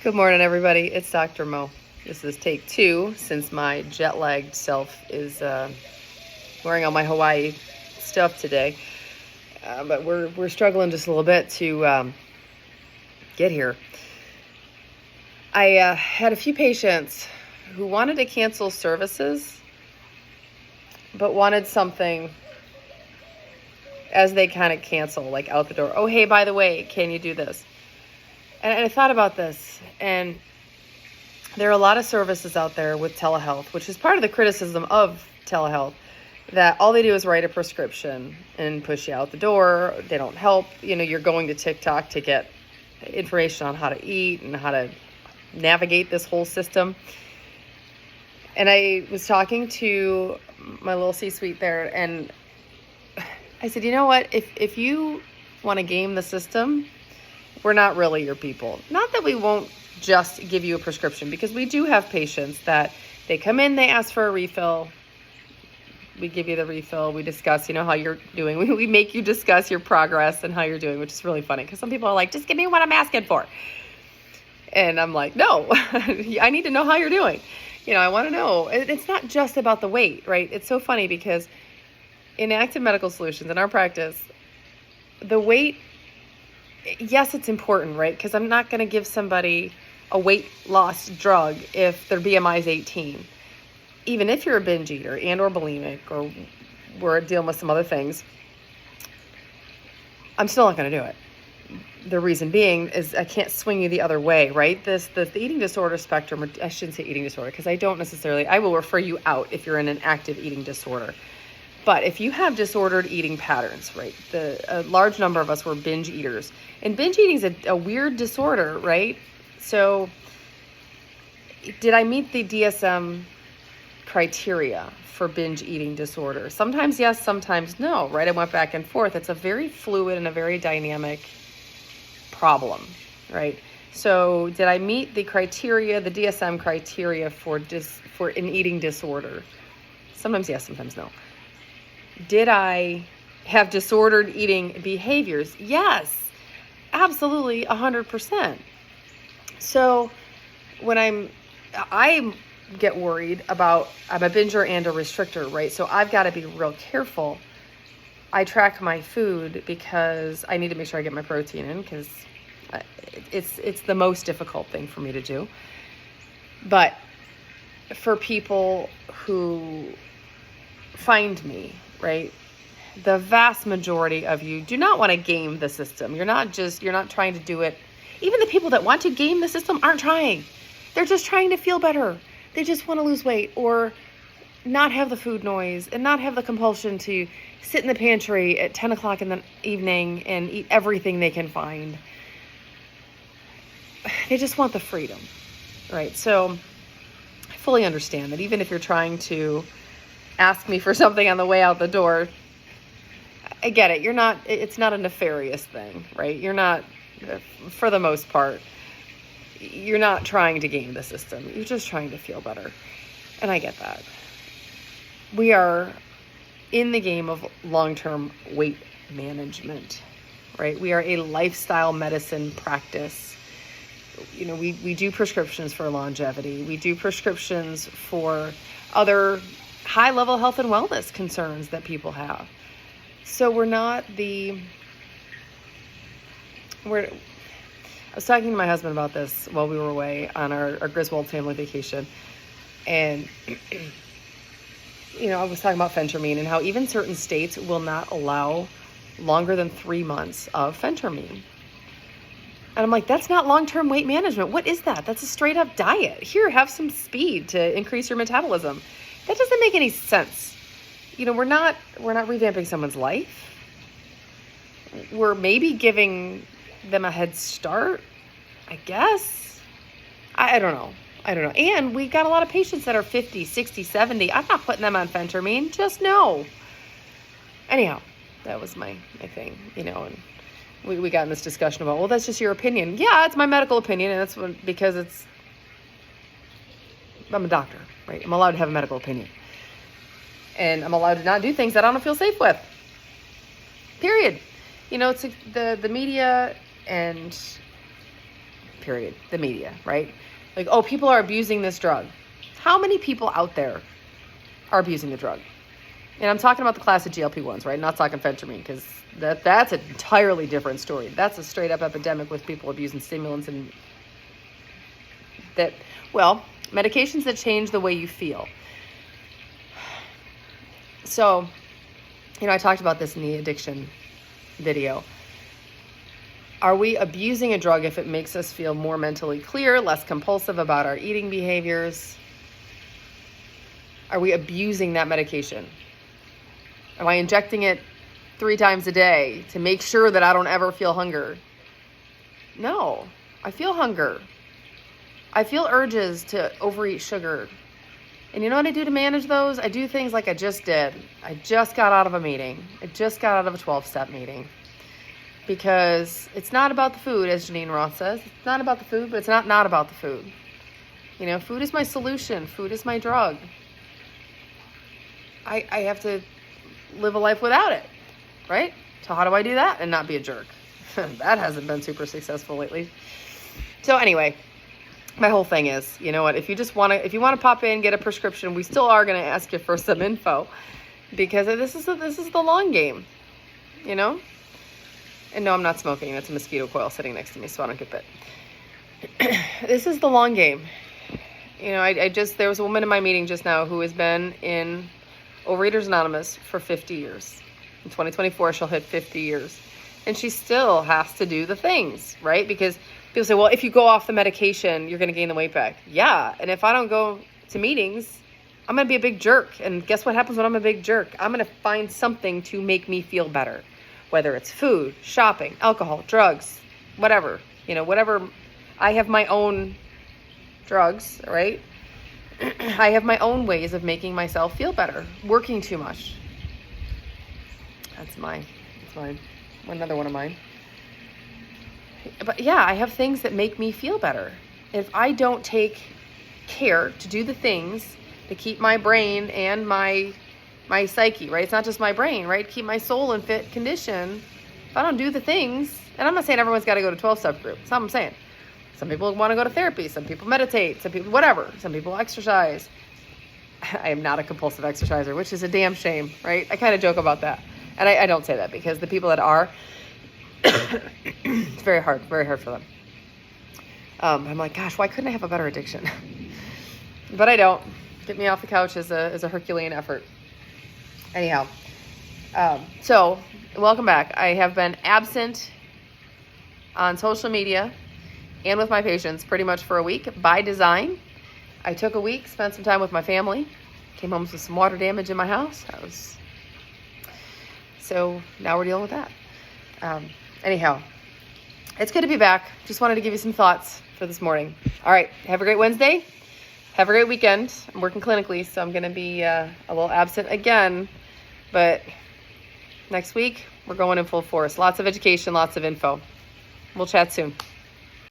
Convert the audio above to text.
Good morning, everybody. It's Dr. Mo. This is take 2 since my jet-lagged self is wearing all my Hawaii stuff today. But we're struggling just a little bit to get here. I had a few patients who wanted to cancel services, but wanted something as they kind of cancel, like out the door. Oh, hey, by the way, can you do this? And I thought about this, and there are a lot of services out there with telehealth, which is part of the criticism of telehealth, that all they do is write a prescription and push you out the door. They don't help. You're going to TikTok to get information on how to eat and how to navigate this whole system. And I was talking to my little C-suite there, and I said, you know what? If you want to game the system, we're not really your people. Not that we won't just give you a prescription, because we do have patients that they come in, they ask for a refill. We give you the refill. We discuss, how you're doing. We make you discuss your progress and how you're doing, which is really funny because some people are like, just give me what I'm asking for. And I'm like, no, I need to know how you're doing. I want to know. It's not just about the weight, right? It's so funny because in Active Medical Solutions, in our practice, the weight, yes, it's important, right? Because I'm not going to give somebody a weight loss drug if their BMI is 18. Even if you're a binge eater and or bulimic, or we're dealing with some other things, I'm still not going to do it. The reason being is I can't swing you the other way, right? The eating disorder spectrum, or I shouldn't say eating disorder, because I will refer you out if you're in an active eating disorder. But if you have disordered eating patterns, right, a large number of us were binge eaters. And binge eating is a weird disorder, right? So did I meet the DSM criteria for binge eating disorder? Sometimes yes, sometimes no, right? I went back and forth. It's a very fluid and a very dynamic problem, right? So did I meet the criteria, the DSM criteria for an eating disorder? Sometimes yes, sometimes no. Did I have disordered eating behaviors? Yes, absolutely, 100%. So when I get worried about, I'm a binger and a restrictor, right? So I've got to be real careful. I track my food because I need to make sure I get my protein in, because it's the most difficult thing for me to do. But for people who find me, right, the vast majority of you do not want to game the system. You're not trying to do it. Even the people that want to game the system aren't trying. They're just trying to feel better. They just want to lose weight or not have the food noise and not have the compulsion to sit in the pantry at 10 o'clock in the evening and eat everything they can find. They just want the freedom, right? So I fully understand that even if you're trying to ask me for something on the way out the door, I get it. It's not a nefarious thing, right? You're not, for the most part, you're not trying to game the system. You're just trying to feel better. And I get that. We are in the game of long-term weight management, right? We are a lifestyle medicine practice. We do prescriptions for longevity. We do prescriptions for other high-level health and wellness concerns that people have. So I was talking to my husband about this while we were away on our Griswold family vacation. And, I was talking about phentermine and how even certain states will not allow longer than 3 months of phentermine. And I'm like, that's not long-term weight management. What is that? That's a straight up diet. Here, have some speed to increase your metabolism. That doesn't make any sense. We're not revamping someone's life. We're maybe giving them a head start, I guess. I don't know. And we got a lot of patients that are 50, 60, 70. I'm not putting them on phentermine. Just no. Anyhow, that was my thing, and we got in this discussion about, well, that's just your opinion. Yeah, it's my medical opinion, and that's because I'm a doctor, right? I'm allowed to have a medical opinion. And I'm allowed to not do things that I don't feel safe with. Period. It's the media and period. The media, right? Like, oh, people are abusing this drug. How many people out there are abusing the drug? And I'm talking about the class of GLP-1s, right? Not talking phentermine, because that's an entirely different story. That's a straight up epidemic with people abusing stimulants and that, well, medications that change the way you feel. So, I talked about this in the addiction video. Are we abusing a drug if it makes us feel more mentally clear, less compulsive about our eating behaviors? Are we abusing that medication? Am I injecting it 3 times a day to make sure that I don't ever feel hunger? No, I feel hunger. I feel urges to overeat sugar. And you know what I do to manage those? I do things like I just did. I just got out of a meeting. I just got out of a 12-step meeting. Because it's not about the food, as Janine Roth says. It's not about the food, but it's not about the food. Food is my solution. Food is my drug. I have to live a life without it, right? So how do I do that and not be a jerk? That hasn't been super successful lately. So anyway, my whole thing is, you know what, if you want to pop in, get a prescription, we still are going to ask you for some info, because this is the long game, And no, I'm not smoking. That's a mosquito coil sitting next to me, so I don't get bit. This is the long game. There was a woman in my meeting just now who has been in Overeaters Anonymous for 50 years. In 2024, she'll hit 50 years. And she still has to do the things, right? Because people say, well, if you go off the medication, you're going to gain the weight back. Yeah, and if I don't go to meetings, I'm going to be a big jerk. And guess what happens when I'm a big jerk? I'm going to find something to make me feel better. Whether it's food, shopping, alcohol, drugs, whatever. Whatever. I have my own drugs, right? I have my own ways of making myself feel better. Working too much. That's another one of mine. But yeah, I have things that make me feel better. If I don't take care to do the things to keep my brain and my psyche, right? It's not just my brain, right? Keep my soul in fit condition. If I don't do the things, and I'm not saying everyone's got to go to 12-step group. That's not what I'm saying. Some people want to go to therapy. Some people meditate. Some people whatever. Some people exercise. I am not a compulsive exerciser, which is a damn shame, right? I kind of joke about that. And I don't say that because the people that are, it's very hard for them. I'm like, gosh, why couldn't I have a better addiction? But I don't. Get me off the couch is a Herculean effort. Anyhow, so welcome back. I have been absent on social media and with my patients pretty much for a week by design. I took a week, spent some time with my family, came home with some water damage in my house. So now we're dealing with that. Anyhow, it's good to be back. Just wanted to give you some thoughts for this morning. All right, have a great Wednesday. Have a great weekend. I'm working clinically, so I'm going to be a little absent again. But next week, we're going in full force. Lots of education, lots of info. We'll chat soon.